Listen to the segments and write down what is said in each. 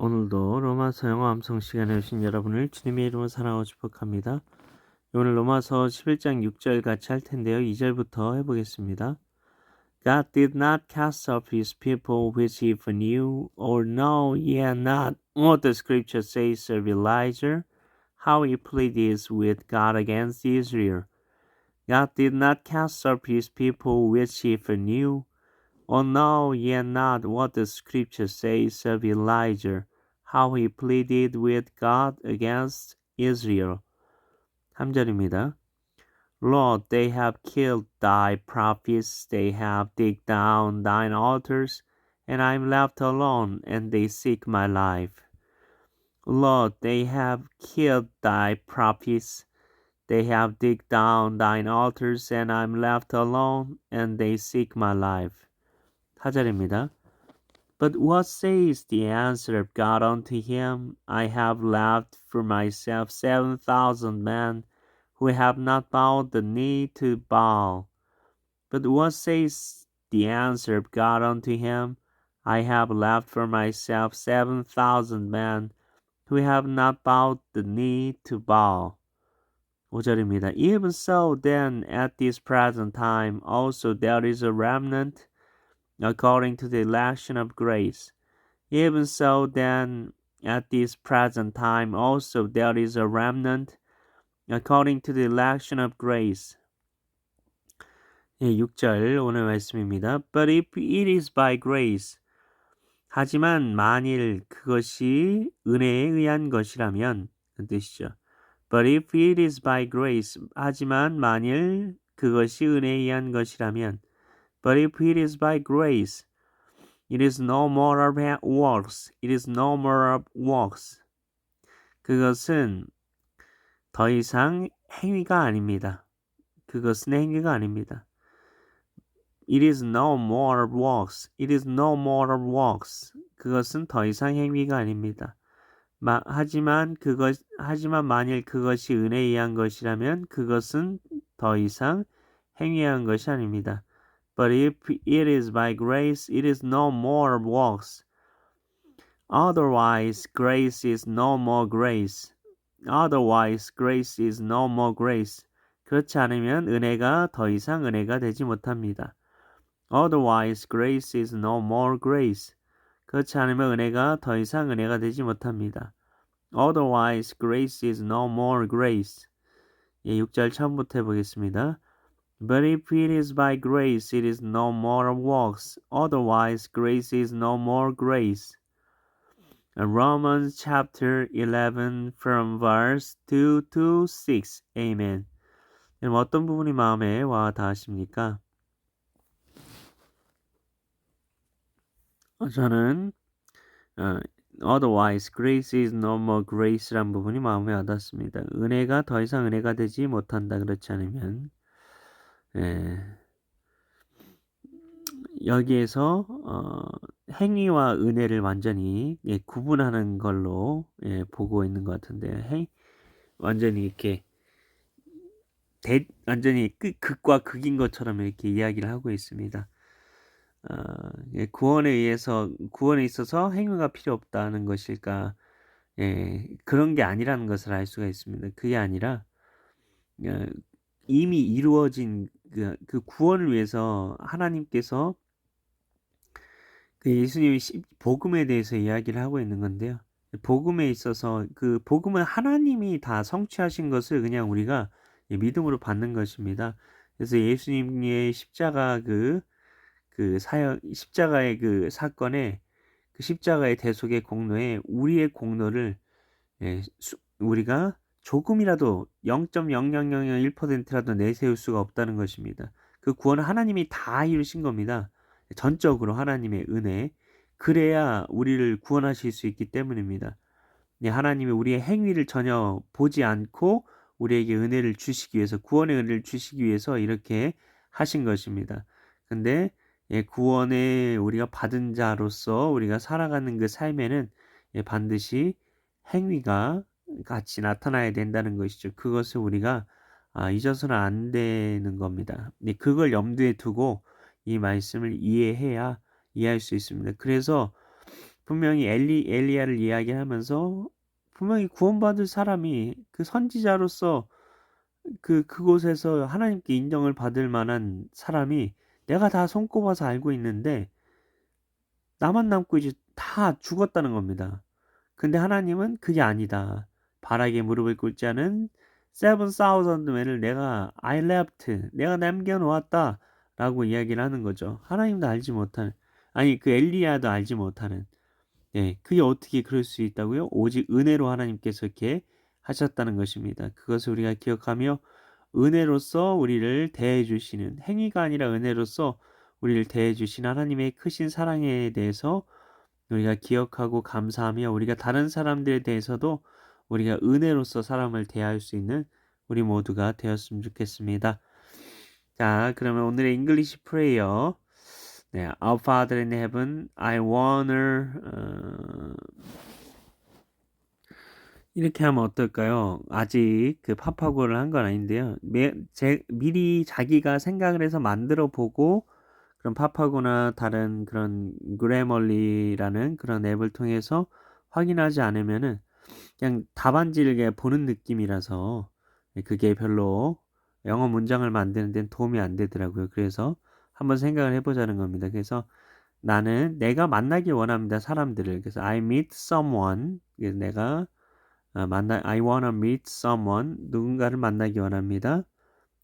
오늘도 로마서 영어 암송 시간에 오신 여러분을 주님의 이름으로 사랑하고 축복합니다. 오늘 로마서 11장 6절 같이 할 텐데요. 2절부터 해보겠습니다. God did not cast off his people which he foreknew, or know ye not what the scripture says of Elijah, how he pleaded with God against Israel. God did not cast off his people which he foreknew, or know ye not what the scripture says of Elijah, how he pleaded with God against Israel. 3절입니다. Lord, they have killed thy prophets, they have digged down thine altars, and I am left alone, and they seek my life. Lord, they have killed thy prophets, they have digged down thine altars, and I am left alone, and they seek my life. 4절입니다. But what says the answer of God unto him? I have left for myself 7,000 men who have not bowed the knee to Baal. But what says the answer of God unto him? I have left for myself 7,000 men who have not bowed the knee to Baal. 5절입니다. Even so then at this present time also there is a remnant according to the election of grace. Even so then at this present time also there is a remnant according to the election of grace. 6절 오늘 말씀입니다. But if it is by grace, 하지만 만일 그것이 은혜에 의한 것이라면 그 뜻이죠. But if it is by grace, 하지만 만일 그것이 은혜에 의한 것이라면 But if it is by grace, it is no more of works. It is no more of works. 그것은 더 이상 행위가 아닙니다. 그것은 행위가 아닙니다. It is no more of works. It is no more of works. 그것은 더 이상 행위가 아닙니다. 하지만 만일 그것이 은혜에 의한 것이라면 그것은 더 이상 행위에 의한 것이 아닙니다. But if it is by grace, it is no more of works. Otherwise, grace is no more grace. Otherwise, grace is no more grace. 그렇지 않으면 은혜가 더 이상 은혜가 되지 못합니다. Otherwise, grace is no more grace. 그렇지 않으면 은혜가 더 이상 은혜가 되지 못합니다. Otherwise, grace is no more grace. 6절 처음부터 해보겠습니다. But if it is by grace, it is no more of works. Otherwise, grace is no more grace. Romans chapter 11 from verse 2 to 6. Amen. 어떤 부분이 마음에 와 닿으십니까? 저는 Otherwise, grace is no more grace란 부분이 마음에 와닿습니다. 은혜가 더 이상 은혜가 되지 못한다. 그렇지 않으면 여기에서 행위와 은혜를 완전히 구분하는 걸로 보고 있는 것 같은데요. 완전히 이렇게 완전히 극과 극인 것처럼 이렇게 이야기를 하고 있습니다. 구원에 있어서 행위가 필요 없다는 것일까? 그런 게 아니라는 것을 알 수가 있습니다. 그게 아니라 이미 이루어진 그 구원을 위해서 하나님께서 그 예수님이 복음에 대해서 이야기를 하고 있는 건데요. 복음에 있어서 그 복음은 하나님이 다 성취하신 것을 그냥 우리가 믿음으로 받는 것입니다. 그래서 예수님의 십자가 십자가의 그 사건에 그 십자가의 대속의 공로에 우리의 공로를 우리가 조금이라도 0.0001%라도 내세울 수가 없다는 것입니다. 그 구원은 하나님이 다 이루신 겁니다. 전적으로 하나님의 은혜. 그래야 우리를 구원하실 수 있기 때문입니다. 하나님이 우리의 행위를 전혀 보지 않고 우리에게 은혜를 주시기 위해서, 구원의 은혜를 주시기 위해서 이렇게 하신 것입니다. 근데 구원에 우리가 받은 자로서 우리가 살아가는 그 삶에는 반드시 행위가 같이 나타나야 된다는 것이죠. 그것을 우리가 잊어서는 안 되는 겁니다. 그걸 염두에 두고 이 말씀을 이해해야 이해할 수 있습니다. 그래서 분명히 엘리야를 이야기하면서 분명히 구원받을 사람이 그 선지자로서 그곳에서 하나님께 인정을 받을 만한 사람이 내가 다 손꼽아서 알고 있는데 나만 남고 이제 다 죽었다는 겁니다. 근데 하나님은 그게 아니다. 바락에 무릎을 꿇지 않은 7,000men을 I left, 내가 남겨놓았다 라고 이야기를 하는 거죠. 하나님도 알지 못하는, 아니 그 엘리야도 알지 못하는, 그게 어떻게 그럴 수 있다고요? 오직 은혜로 하나님께서 이렇게 하셨다는 것입니다. 그것을 우리가 기억하며 은혜로서 우리를 대해 주시는, 행위가 아니라 은혜로서 우리를 대해 주신 하나님의 크신 사랑에 대해서 우리가 기억하고 감사하며 우리가 다른 사람들에 대해서도 우리가 은혜로서 사람을 대할 수 있는 우리 모두가 되었으면 좋겠습니다. 자, 그러면 오늘의 잉글리시 프레이어. 네, Our Father in Heaven, I wanna 이렇게 하면 어떨까요? 아직 그 파파고를 한 건 아닌데요. 미리 자기가 생각을 해서 만들어 보고 그런 파파고나 다른 그런 그래멀리라는 그런 앱을 통해서 확인하지 않으면은 그냥 답안지를 그냥 보는 느낌이라서 그게 별로 영어 문장을 만드는 데는 도움이 안 되더라고요. 그래서 한번 생각을 해보자는 겁니다. 그래서 나는 내가 만나기 원합니다. 사람들을. 그래서 I meet someone. 그래서 내가 I wanna meet someone. 누군가를 만나기 원합니다.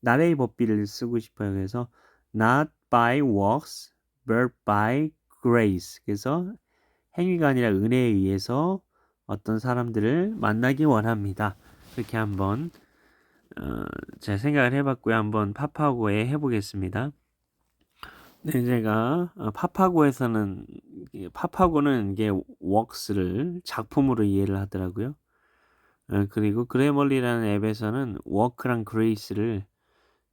나의 법비를 쓰고 싶어요. 그래서 not by works, but by grace. 그래서 행위가 아니라 은혜에 의해서 어떤 사람들을 만나기 원합니다. 그렇게 한번 제가 생각을 해봤고요. 한번 파파고에 해보겠습니다. 네, 제가 파파고는 이게 works를 작품으로 이해를 하더라고요. 그리고 그래멀리라는 앱에서는 work랑 grace를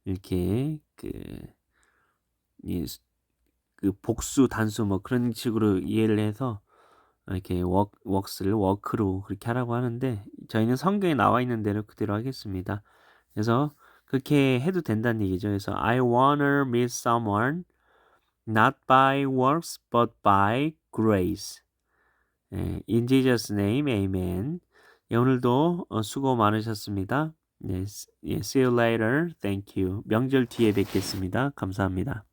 이렇게 그 복수 단수 뭐 그런 식으로 이해를 해서 이렇게 works를 work로 그렇게 하라고 하는데 저희는 성경에 나와 있는 대로 그대로 하겠습니다. 그래서 그렇게 해도 된다는 얘기죠. 그래서 I wanna meet someone not by works but by grace. In Jesus' name, amen. 오늘도 수고 많으셨습니다. See you later. Thank you. 명절 뒤에 뵙겠습니다. 감사합니다.